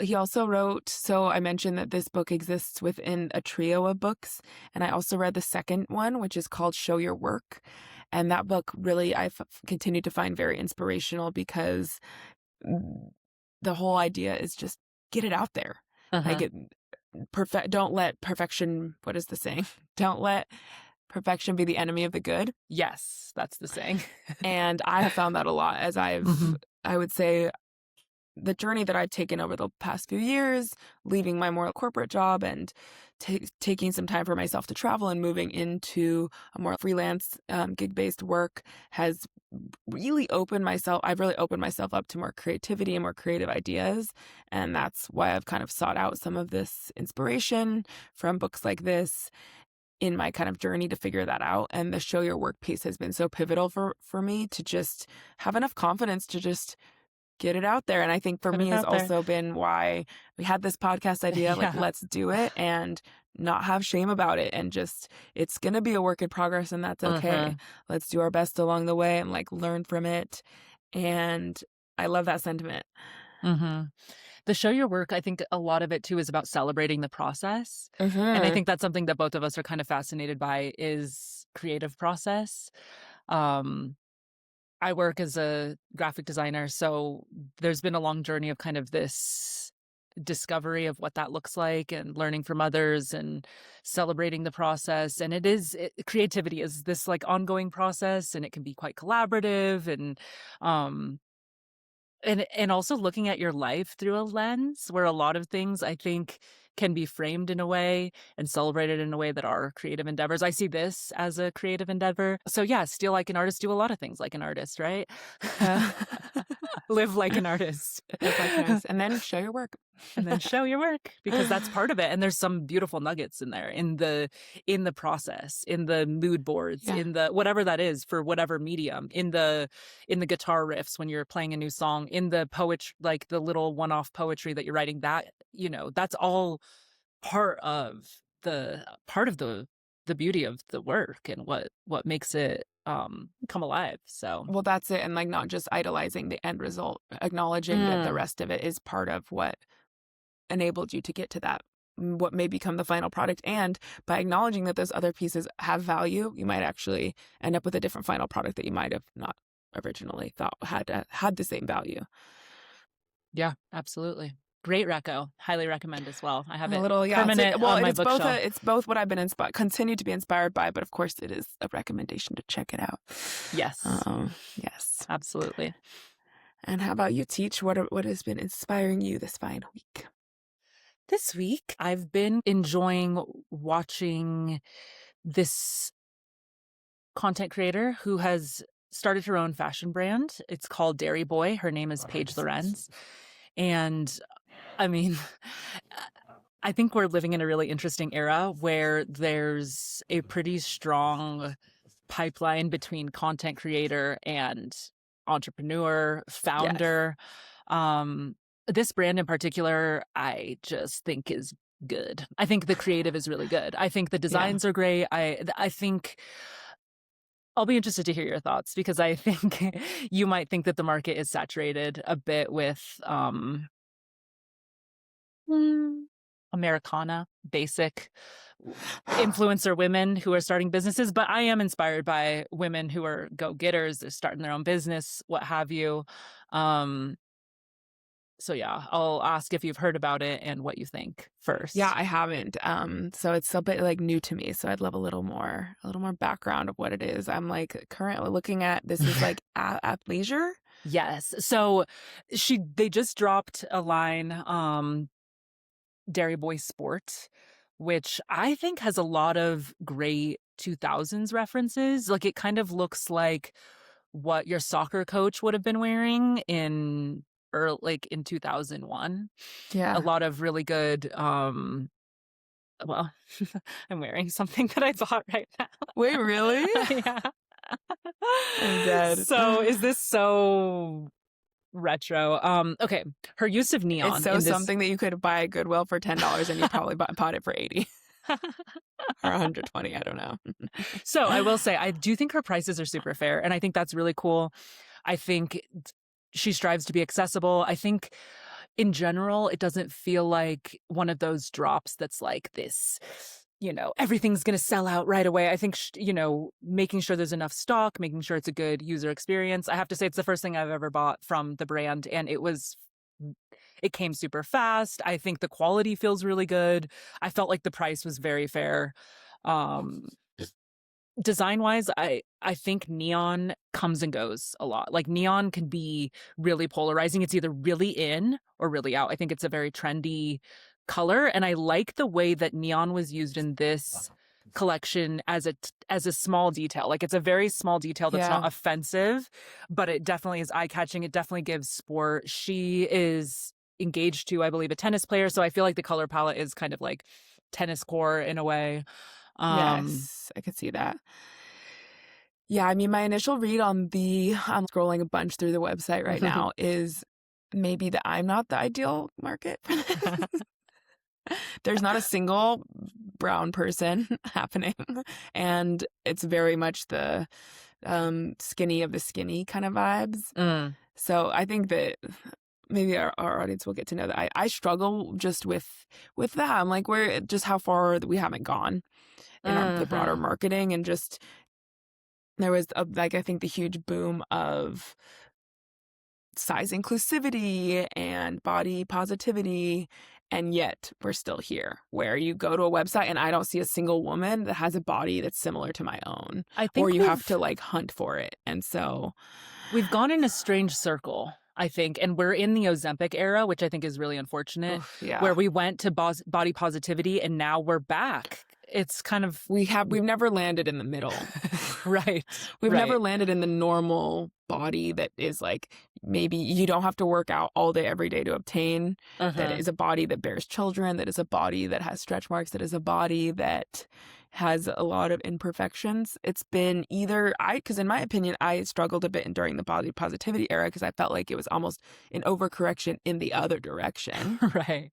He also wrote, so I mentioned that this book exists within a trio of books, and I also read the second one, which is called Show Your Work. And that book really I've continued to find very inspirational because mm, the whole idea is just get it out there. Like Uh-huh. don't let perfection, what is the saying? Don't let perfection be the enemy of the good. Yes, that's the saying. And I have found that a lot as Mhm. I would say the journey that I've taken over the past few years, leaving my more corporate job and taking some time for myself to travel and moving into a more freelance gig based work has really opened myself. I've really opened myself up to more creativity and more creative ideas. And that's why I've kind of sought out some of this inspiration from books like this in my kind of journey to figure that out. And the show your work piece has been so pivotal for me to just have enough confidence to just get it out there. And I think for Put me it has out there. also been why we had this podcast idea, like, Yeah. let's do it and not have shame about it. And just, it's going to be a work in progress and that's okay. Mhm. Let's do our best along the way and like learn from it. And I love that sentiment. Mhm. The show your work, I think a lot of it too is about celebrating the process. And I Hmm. think that's something that both of us are kind of fascinated by is creative process. Um, I work as a graphic designer, so there's been a long journey of kind of this discovery of what that looks like and learning from others and celebrating the process. And creativity is this like ongoing process and it can be quite collaborative um and also looking at your life through a lens where a lot of things I think can be framed in a way and celebrated in a way that are creative endeavors. I see this as a creative endeavor. So yeah, steal like an artist, do a lot of things like an artist, right? Yeah. Live like an artist. Live like an artist. And then show your work. And then show your work, because that's part of it. And there's some beautiful nuggets in there, in the process, in the mood boards, Yeah. in the whatever that is for whatever medium, in the guitar riffs when you're playing a new song, in the poetry, like the little one-off poetry that you're writing, that, that's all part of the beauty of the work and what makes it come alive. So Well, that's it. And like not just idolizing the end result, acknowledging that the rest of it is part of what enabled you to get to that, what may become the final product. And by acknowledging that those other pieces have value, you might actually end up with a different final product that you might have not originally thought had the same value. yeah, absolutely. Great reco. Highly recommend as well. I have A it little, yeah. permanent Well, on my it's both bookshelf. it's both what I've been continue to be inspired by, but of course it is a recommendation to check it out. Yes. Yes. Absolutely. And how about you, Teach? What has been inspiring you this fine week? This week, I've been enjoying watching this content creator who has started her own fashion brand. It's called Dairy Boy. Her name is Paige Lorenz. And I mean, I think we're living in a really interesting era where there's a pretty strong pipeline between content creator and entrepreneur, founder. Yes. This brand in particular, I just think is good. I think the creative is really good. I think the designs are great. I think I'll be interested to hear your thoughts, because I think you might think that the market is saturated a bit with Americana, basic influencer women who are starting businesses. But I am inspired by women who are go-getters, they're starting their own business, what have you. So yeah, I'll ask if you've heard about it and what you think first. Yeah, I haven't. So it's a bit like new to me. So I'd love a little more background of what it is. I'm like currently looking at this is like athleisure. Yes. So they just dropped a line, Dairy Boy Sport, which I think has a lot of great 2000s references. Like it kind of looks like what your soccer coach would have been wearing in 2001. Yeah. A lot of really good well, I'm wearing something that I bought right now. Wait, really? Yeah. I'm dead. So is this so retro? Okay. Her use of neon. It's so something that you could buy at Goodwill for $10 and you probably bought it for $80. Or $120, I don't know. So I will say, I do think her prices are super fair, and I think that's really cool. I think she strives to be accessible. I think in general, it doesn't feel like one of those drops that's like this, everything's going to sell out right away. I think, making sure there's enough stock, making sure it's a good user experience. I have to say it's the first thing I've ever bought from the brand, and it came super fast. I think the quality feels really good. I felt like the price was very fair. Design-wise, I think neon comes and goes a lot. Like neon can be really polarizing. It's either really in or really out. I think it's a very trendy color, and I like the way that neon was used in this collection as a small detail. Like it's a very small detail that's not offensive, but it definitely is eye-catching. It definitely gives sport. She is engaged to, I believe, a tennis player, so I feel like the color palette is kind of like tennis core in a way. Yes, I could see that. Yeah, I mean, my initial read on I'm scrolling a bunch through the website right now, is maybe that I'm not the ideal market for this. There's not a single brown person happening, and it's very much the skinny of the skinny kind of vibes. So I think that maybe our audience will get to know that I struggle just with that. I'm like, we're just how far we haven't gone in the broader marketing, and just there was I think the huge boom of size inclusivity and body positivity, and yet we're still here where you go to a website and I don't see a single woman that has a body that's similar to my own. I think or you have to like hunt for it. And so we've gone in a strange circle, I think, and we're in the Ozempic era, which I think is really unfortunate, where we went to body positivity and now we're back. It's kind of... We've never landed in the middle. Right. We've never landed in the normal body that is like maybe you don't have to work out all day every day to obtain, that Mhm. is a body that bears children, that is a body that has stretch marks, that is a body that has a lot of imperfections. It's been either because in my opinion, I struggled a bit during the body positivity era because I felt like it was almost an overcorrection in the other direction. Right.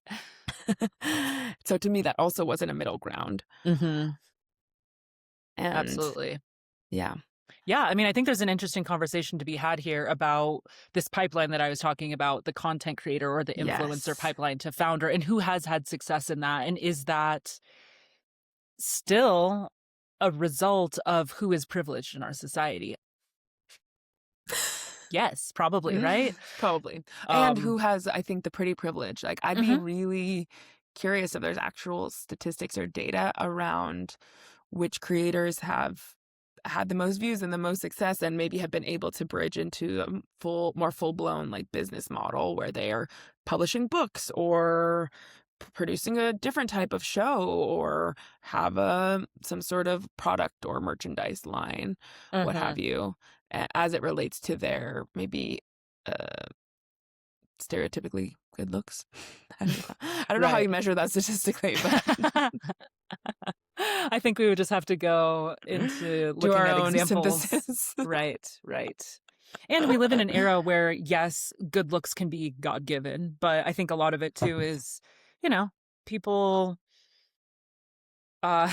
So to me, that also wasn't a middle ground. Mhm. And Absolutely. yeah. Yeah, I mean, I think there's an interesting conversation to be had here about this pipeline that I was talking about, the content creator or the influencer Yes. pipeline to founder, and who has had success in that. And is that still a result of who is privileged in our society? Yes, probably, right? Probably. And Um, who has, I think, the pretty privilege. Like, I'd be mhm, really curious if there's actual statistics or data around which creators have had the most views and the most success and maybe have been able to bridge into a more full-blown like business model where they are publishing books or producing a different type of show or have some sort of product or merchandise line, what have mhm, you, as it relates to their maybe uh, stereotypically good looks. I don't know. I don't know how right. you measure that statistically, but I think we would just have to go into do looking our at own examples. synthesis. Right, right. And we live in an era where, yes, good looks can be God given, but I think a lot of it too is, you know, people. Uh,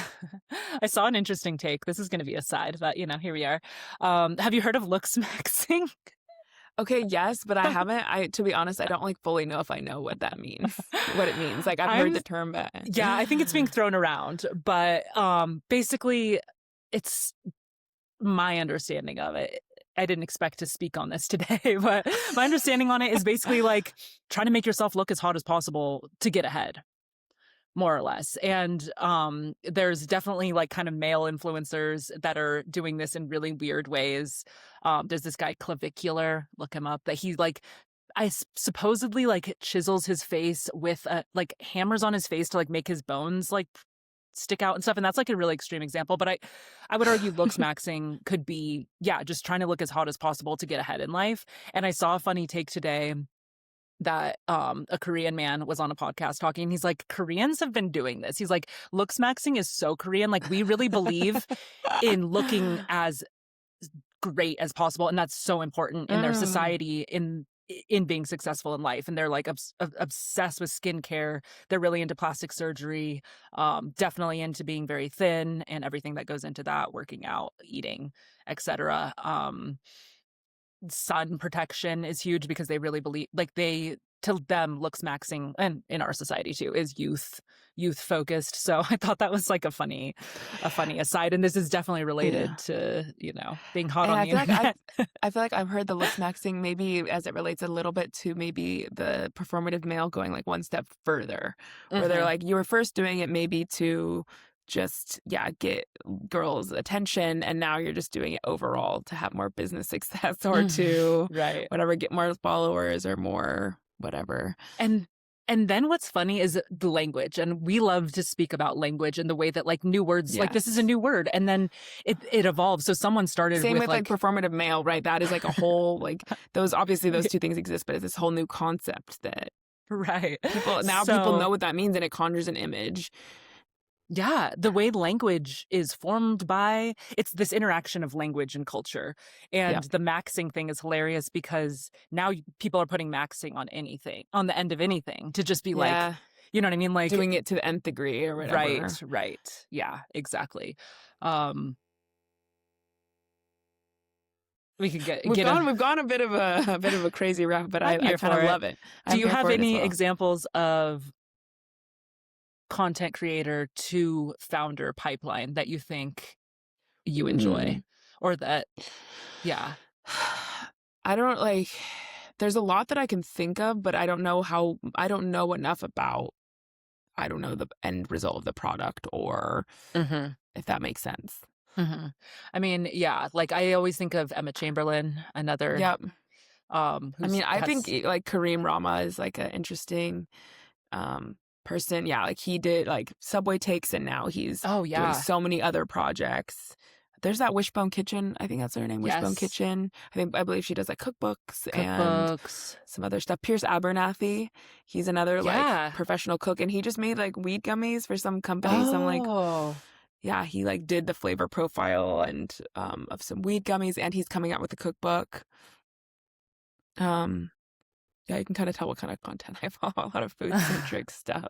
I saw an interesting take. This is going to be a side, but here we are. Have you heard of looks maxing? Okay, yes, but I haven't. To be honest, I don't like fully know if I know what that means. What it means. Like I've heard I'm the term, but Yeah, I think it's being thrown around, but basically, it's my understanding of it. I didn't expect to speak on this today, but my understanding on it is basically like trying to make yourself look as hot as possible to get ahead, more or less. And there's definitely like kind of male influencers that are doing this in really weird ways. There's this guy Clavicular, look him up, that he like supposedly like chisels his face with like hammers on his face to like make his bones like stick out and stuff, and that's like a really extreme example, but I would argue looks maxing could be, yeah, just trying to look as hot as possible to get ahead in life. And I saw a funny take today that a Korean man was on a podcast talking. He's like, Koreans have been doing this. He's like, looks maxing is so Korean. Like, we really believe in looking as great as possible, and that's so important in their Mm. society in being successful in life. And they're like obsessed with skincare. They're really into plastic surgery, definitely into being very thin and everything that goes into that, working out, eating, etc. Sun protection is huge because they really believe, like, they, to them, looks maxing, and in our society too, is youth focused. So I thought that was like a funny aside, and this is definitely related Yeah. to being hot And on I the feel like internet. I feel like I've heard the looks maxing maybe as it relates a little bit to maybe the performative male going like one step further, where they're Hmm. like, you were first doing it maybe to just, yeah, get girls' attention, and now you're just doing it overall to have more business success or to Right. whatever, get more followers or more whatever. And and then what's funny is the language, and we love to speak about language and the way that like new words, like this is a Yes. new word, and then it evolves. So someone started Same with with like like performative male, right? That is like a whole like those obviously those two things exist, but it's this whole new concept that right. people know So what that means and it conjures an image. yeah, the way language is formed by, it's this interaction of language and culture. Yeah. And the maxing thing is hilarious because now people are putting maxing on anything, on the end of anything, to just be like, Yeah. you know what I mean? Like, Doing it to the nth degree or right, whatever. right. Yeah, exactly. Um, we could get a, We've gone a bit of a crazy route, but I'm I here kind of for it. love it. Do I'm you here have for it as any well. examples of content creator to founder pipeline that you think you Hmm. enjoy, or that, yeah. I don't like there's a lot that I can think of, but I don't know enough about I don't know the end result of the product or Mhm. if that makes sense. Mhm. I mean, yeah, like, I always think of Emma Chamberlain, another, Yep. I who's mean, I think has. like Kareem Rama is like an interesting person. Yeah, like he did like Subway Takes and now he's Oh, doing yeah. so many other projects. There's that Wishbone Kitchen, I think that's her name, Wishbone Yes. Kitchen. I believe she does, like, cookbooks and Cookbooks. some other stuff. Pierce Abernathy, he's another, like, Yeah. professional cook, and he just made, like, weed gummies for some company, some, like Oh. yeah, he, like, did the flavor profile and, of some weed gummies, and he's coming out with a cookbook. Um, yeah, you can kinda tell what kind of content I follow, a lot of food-centric stuff.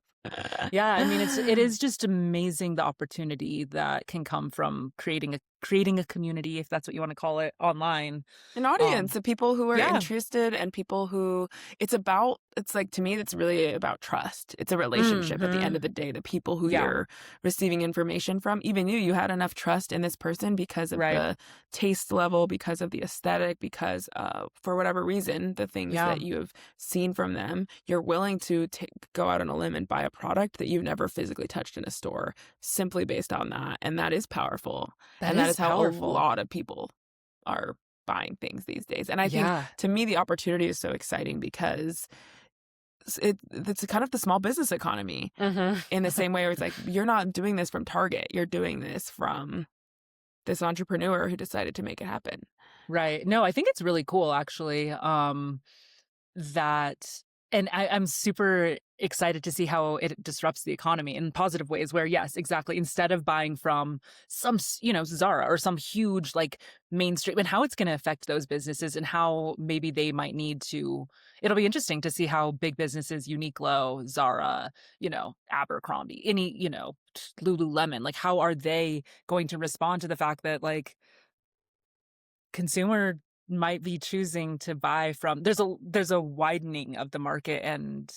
Yeah, I mean, it is just amazing the opportunity that can come from creating a community, if that's what you wanna call it, online. An Um, audience of people who are yeah. interested and people who it's like to me, it's really about trust. It's a relationship at the end Mhm. of the day. The people who Yeah, you're receiving information from, even you had enough trust in this person because of right. the taste level, because of the aesthetic, because for whatever reason, the things Yeah, that you have seen from them, you're willing to go out on a limb and buy a product that you've never physically touched in a store simply based on that. And that is powerful. that And that is is how a powerful. lot of people are buying things these days. And I think Yeah. to me the opportunity is so exciting because it's kind of the small business economy Mhm. in the same way where it's like you're not doing this from Target, you're doing this from this entrepreneur who decided to make it happen. Right. No, I think it's really cool actually. That and I'm super excited to see how it disrupts the economy in positive ways where yes, exactly. Instead of buying from Zara or some huge like mainstream and how it's going to affect those businesses and how maybe they might need to it'll be interesting to see how big businesses, Uniqlo, Zara, Abercrombie, any, Lululemon, like how are they going to respond to the fact that like consumer might be choosing to buy from there's a widening of the market and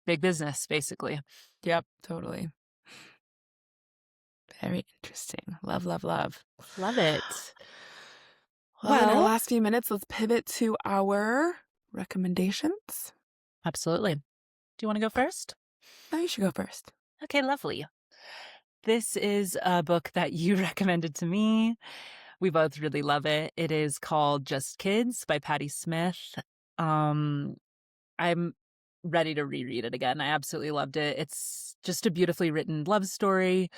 big business basically. Yep, totally. Very interesting. Love, love, love. Love it. Well, in our Well, last few minutes, let's pivot to our recommendations. absolutely. Do you want to go first? Oh, you should go first. Okay, lovely. This is a book that you recommended to me. We both really love it. It is called Just Kids by Patti Smith. Um, I'm ready to reread it again. I absolutely loved it. It's just a beautifully written love story,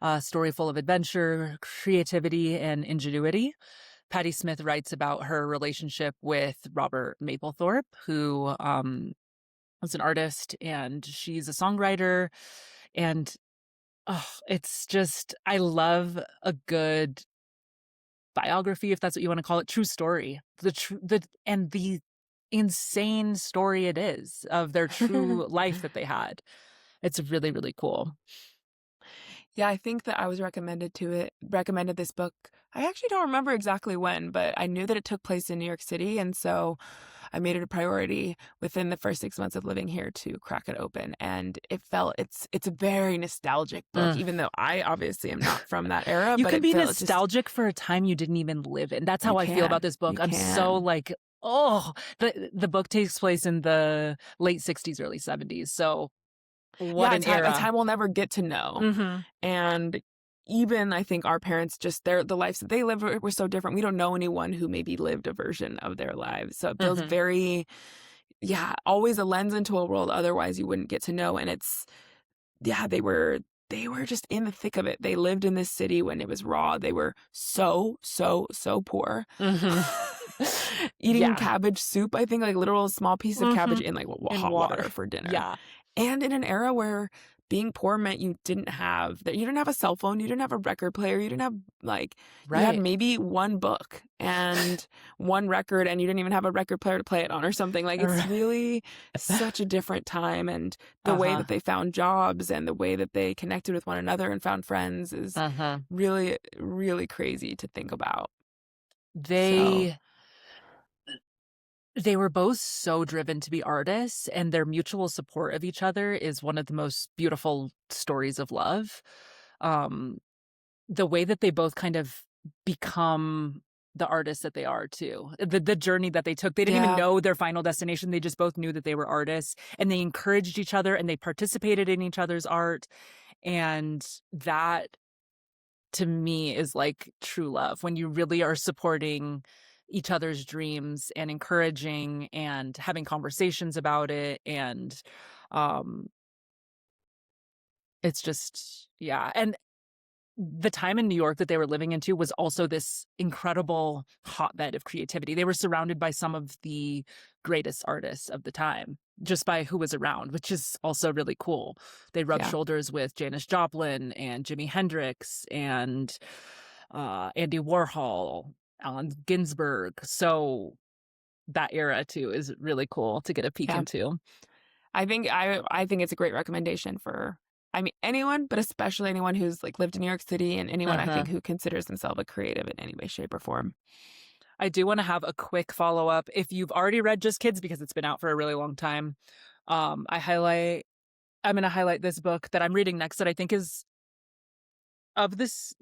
a story full of adventure, creativity, and ingenuity. Patti Smith writes about her relationship with Robert Mapplethorpe, who was an artist, and she's a songwriter. And it's just, I love a good biography, if that's what you want to call it, true story. The insane story it is of their true life that they had. It's really, really cool. Yeah, I think that I was recommended this book. I actually don't remember exactly when, but I knew that it took place in New York City, and so I made it a priority within the first 6 months of living here to crack it open. And it's a very nostalgic book, Mm. even though I obviously am not from that era, You but can it be felt just nostalgic for a time you didn't even live in. That's you how I feel about can. this book. You I'm so can. like, the book takes place in the late 60s, early 70s. So what Yeah, an a era. time we'll never get to know. Mhm. And even I think our parents just the lives that they lived were so different. We don't know anyone who maybe lived a version of their lives. So it feels Mhm. very yeah, always a lens into a world otherwise you wouldn't get to know. And it's yeah, they were just in the thick of it. They lived in this city when it was raw. They were so, so, so poor. Mhm. Eating Yeah. cabbage soup, I think, like literal small piece of cabbage Mhm. in like In hot water. water for dinner. Yeah. And in an era where being poor meant you didn't have a cell phone, you didn't have a record player, you didn't have like you had Right. maybe one book and one record and you didn't even have a record player to play it on or something. Like it's really such a different time and the way Uh-huh. that they found jobs and the way that they connected with one another and found friends is Uh-huh. really really crazy to think about. So, They they were both so driven to be artists, and their mutual support of each other is one of the most beautiful stories of love. Um, the way that they both kind of become the artists that they are too. The journey that they took. They didn't even yeah. know their final destination. They just both knew that they were artists and they encouraged each other and they participated in each other's art. And that to me is like true love when you really are supporting each other's dreams and encouraging and having conversations about it and um it's just yeah. And the time in New York that they were living into was also this incredible hotbed of creativity. They were surrounded by some of the greatest artists of the time just by who was around, which is also really cool. They rubbed Yeah. shoulders with Janis Joplin and Jimi Hendrix and Andy Warhol, Allen Ginsberg. So that era too is really cool to get a peek Yeah. into. I think it's a great recommendation for, I mean, anyone, but especially anyone who's like lived in New York City and anyone I Uh-huh. think who considers themselves a creative in any way, shape, or form. I do want to have a quick follow up. If you've already read Just Kids, because it's been out for a really long time, um, I highlight. I'm going to highlight this book that I'm reading next that I think is of this.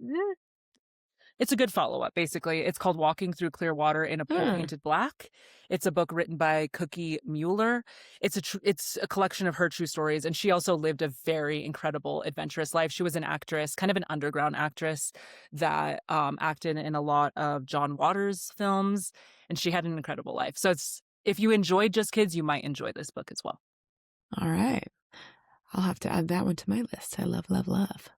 It's a good follow up. Basically, it's called "Walking Through Clear Water in a Pool Hmm. Painted Black." It's a book written by Cookie Mueller. It's a collection of her true stories, and she also lived a very incredible, adventurous life. She was an actress, kind of an underground actress that acted in a lot of John Waters films, and she had an incredible life. So it's if you enjoyed Just Kids, you might enjoy this book as well. All right. I'll have to add that one to my list. I love, love, love.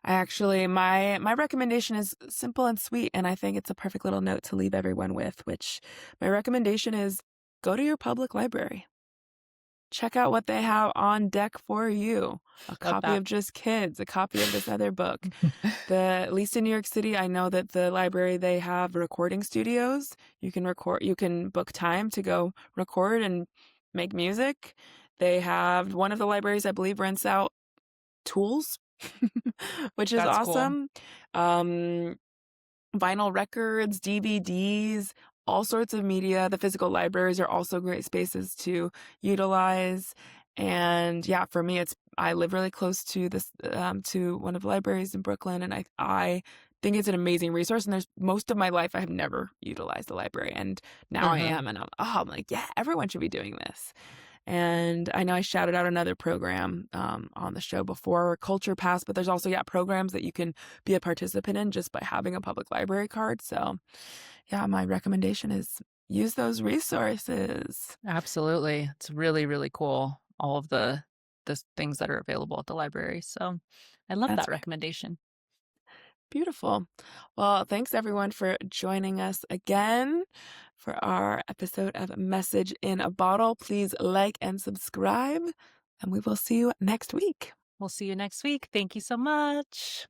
I actually my recommendation is simple and sweet, and I think it's a perfect little note to leave everyone with, which my recommendation is go to your public library. Check out what they have on deck for you. A Love copy that. of Just Kids, a copy of this other book. At least in New York City, I know that the library, they have recording studios. You can book time to go record and make music. They have one of the libraries, I believe, rents out tools, which is That's cool. awesome. Um, Vinyl records, DVDs, all sorts of media. The physical libraries are also great spaces to utilize. And yeah, for me, I live really close to this to one of the libraries in Brooklyn, and I think it's an amazing resource. And there's most of my life I have never utilized the library, and now I Uh-huh. am, and I'm like, yeah, everyone should be doing this. And I know I shouted out another program on the show before, Culture Pass, but there's also, yeah, programs that you can be a participant in just by having a public library card. So, yeah, my recommendation is use those resources. Absolutely. It's really, really cool. All of the things that are available at the library. So I love That's that right. recommendation. Beautiful. Well, thanks everyone for joining us again for our episode of Message in a Bottle. Please like and subscribe, and we will see you next week. We'll see you next week. Thank you so much.